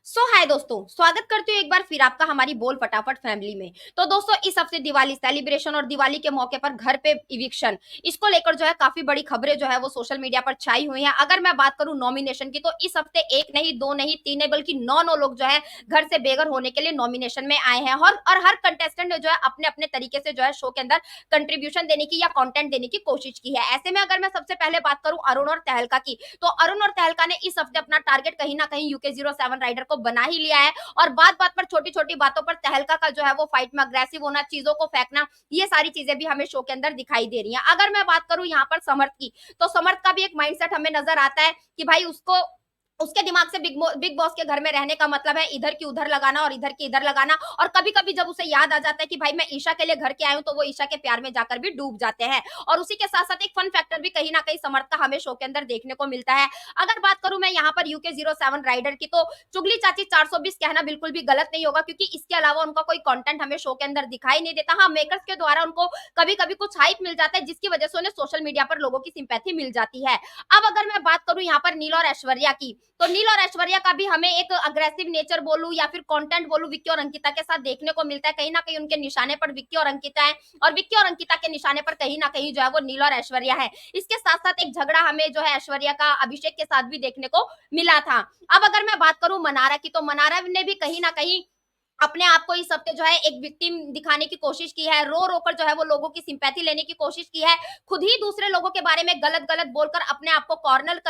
हाय दोस्तों, स्वागत करती हूँ एक बार फिर आपका हमारी बोल फटाफट फैमिली में। तो दोस्तों, इस हफ्ते दिवाली सेलिब्रेशन और दिवाली के मौके पर घर पे इविक्शन, इसको लेकर जो है काफी बड़ी खबरें जो है वो सोशल मीडिया पर छाई हुई हैं। अगर मैं बात करूं नॉमिनेशन की, तो इस हफ्ते एक नहीं, दो नहीं, तीन नहीं, बल्कि नौ नौ लोग जो है घर से बेघर होने के लिए नॉमिनेशन में आए हैं। और हर कंटेस्टेंट ने जो है अपने अपने तरीके से जो है शो के अंदर कंट्रीब्यूशन देने की या कंटेंट देने की कोशिश की है। ऐसे में अगर मैं सबसे पहले बात करूं अरुण और तहलका की, तो अरुण और तहलका ने इस हफ्ते अपना टारगेट कहीं ना कहीं यूके 07 राइडर को बना ही लिया है। और बात बात पर छोटी छोटी बातों पर तहलका का जो है वो फाइट में अग्रेसिव होना, चीजों को फेंकना, ये सारी चीजें भी हमें शो के अंदर दिखाई दे रही हैं। अगर मैं बात करूं यहाँ पर समर्थ की, तो समर्थ का भी एक माइंडसेट हमें नजर आता है कि भाई उसको उसके दिमाग से बिग बॉस के घर में रहने का मतलब है इधर की उधर लगाना और इधर की इधर लगाना। और कभी कभी जब उसे याद आ जाता है कि भाई मैं ईशा के लिए घर के आया हूं, तो वो ईशा के प्यार में जाकर भी डूब जाते हैं। और उसी के साथ साथ एक फन फैक्टर भी कहीं ना कहीं समर्थ का हमें शो के अंदर देखने को मिलता है। अगर बात करूं मैं यहाँ पर यूके 07 राइडर की, तो चुगली चाची 420 कहना बिल्कुल भी गलत नहीं होगा, क्योंकि इसके अलावा उनका कोई कंटेंट हमें शो के अंदर दिखाई नहीं देता। हाँ, मेकर्स के द्वारा उनको कभी कभी कुछ हाइप मिल जाता है, जिसकी वजह से उन्हें सोशल मीडिया पर लोगों की सिंपैथी मिल जाती है। अब अगर मैं बात करूं यहाँ पर नील और ऐश्वर्या की, तो नील और ऐश्वर्या का भी हमें एक अग्रेसिव नेचर बोलूं या फिर कंटेंट बोलूं विक्की और अंकिता के साथ देखने को मिलता है। कहीं ना कहीं उनके निशाने पर विक्की और अंकिता है, और विक्की और अंकिता के निशाने पर कहीं ना कहीं जो है वो नील और ऐश्वर्या है। इसके साथ साथ एक झगड़ा हमें जो है ऐश्वर्या का अभिषेक के साथ भी देखने को मिला था। अब अगर मैं बात करूं मनारा की, तो मनारा ने भी कहीं ना कहीं अपने आप को इस हफ्ते जो है एक विक्टिम दिखाने की कोशिश की है। रो रोकर जो है वो लोगों की सिंपैथी लेने की कोशिश की है। खुद ही दूसरे लोगों के बारे में गलत गलत बोलकर अपने आप को कॉर्नर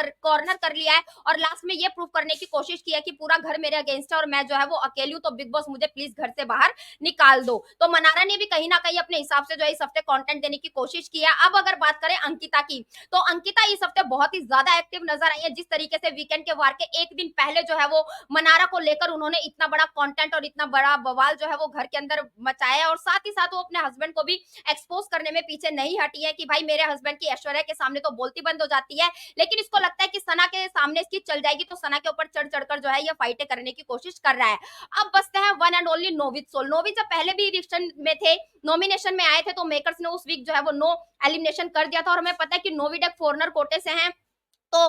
कर लिया है। और लास्ट में ये प्रूव करने की कोशिश की है कि पूरा घर मेरे अगेंस्ट है और मैं जो है वो अकेली हूँ, तो बिग बॉस मुझे प्लीज घर से बाहर निकाल दो। तो मनारा ने भी कहीं ना कहीं अपने हिसाब से जो है इस हफ्ते कंटेंट देने की कोशिश की है। अब अगर बात करें अंकिता की, तो अंकिता इस हफ्ते बहुत ही ज्यादा एक्टिव नजर आई है। जिस तरीके से वीकेंड के वार के एक दिन पहले जो है वो मनारा को लेकर उन्होंने इतना बड़ा कंटेंट और इतना बड़ा बवाल जो है वो घर के अंदर मचाया, और साथ ही साथ वो अपने हस्बैंड को भी एक्सपोज करने में पीछे नहीं हटी है कि भाई मेरे हस्बैंड की ऐश्वर्या के सामने तो बोलती बंद हो जाती है, लेकिन इसको लगता है कि सना के सामने इसकी चल जाएगी, तो सना के ऊपर चढ़ चढ़कर जो है ये फाइटें करने की कोशिश कर रहा है। अब बसते हैं वन एंड ओनली नोविद सोल। नोविद जब पहले भी इलेक्शन में थे, नॉमिनेशन में आए थे, तो मेकर्स ने उस वीक जो है वो नो एलिमिनेशन कर दिया था। और हमें पता है कि नोविड एक फॉरनर कोटे से हैं, तो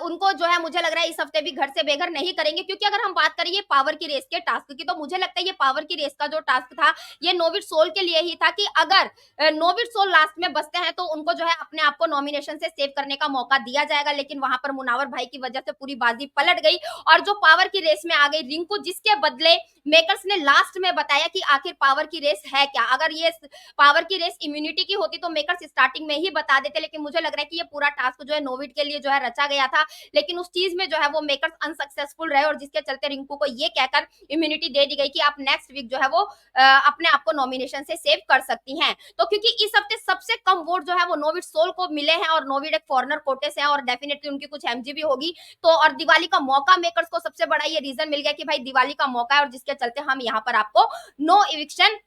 उनको जो है मुझे लग रहा है इस हफ्ते भी घर से बेघर नहीं करेंगे, क्योंकि अगर हम बात करें ये पावर की रेस के टास्क की, तो मुझे लगता है ये पावर की रेस का जो टास्क था ये नोविड सोल के लिए ही था, कि अगर नोविड सोल लास्ट में बचते हैं तो उनको जो है अपने आप को नॉमिनेशन से सेव करने का मौका दिया जाएगा। लेकिन वहां पर मुनावर भाई की वजह से पूरी बाजी पलट गई, और जो पावर की रेस में आ गई रिंकू, जिसके बदले मेकर्स ने लास्ट में बताया कि आखिर पावर की रेस है क्या। अगर ये पावर की रेस इम्यूनिटी की होती तो मेकर्स स्टार्टिंग में ही बता देते, लेकिन मुझे लग रहा है कि ये पूरा टास्क जो है नोविड के लिए जो है रचा गया था। लेकिन उस चीज में जो है वो मेकर्स अनसक्सेसफुल रहे, और जिसके चलते रिंकू को ये कहकर इम्यूनिटी दे दी गई कि आप नेक्स्ट वीक जो है वो अपने आप को नॉमिनेशन से सेव कर सकती हैं। तो क्योंकि इस हफ्ते सबसे कम वोट जो है वो नोविड सोल को मिले हैं, और नोविड एक फॉरनर कोटे से है, और डेफिनेटली उनकी कुछ एमजी भी होगी। तो और दिवाली का मौका मेकर्स को सबसे बड़ा ये रीजन मिल गया कि भाई दिवाली का मौका है, और जिसके चलते हम यहाँ पर आपको नो इविक्शन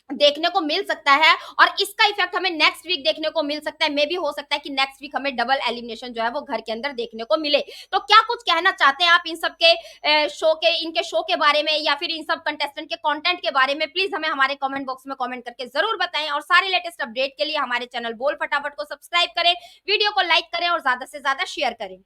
देखने को मिल सकता है। और इसका इफेक्ट हमें नेक्स्ट वीक देखने को मिल सकता है। मे भी हो सकता है कि नेक्स्ट वीक हमें डबल एलिमिनेशन जो है वो घर के अंदर देखने को मिले। तो क्या कुछ कहना चाहते हैं आप इन सब के शो के, इनके शो के बारे में, या फिर इन सब कंटेस्टेंट के कंटेंट के बारे में? प्लीज हमें हमारे कमेंट बॉक्स में कमेंट करके जरूर बताएं, और सारे लेटेस्ट अपडेट के लिए हमारे चैनल बोल फटाफट को सब्सक्राइब करें, वीडियो को लाइक करें और ज्यादा से ज्यादा शेयर करें।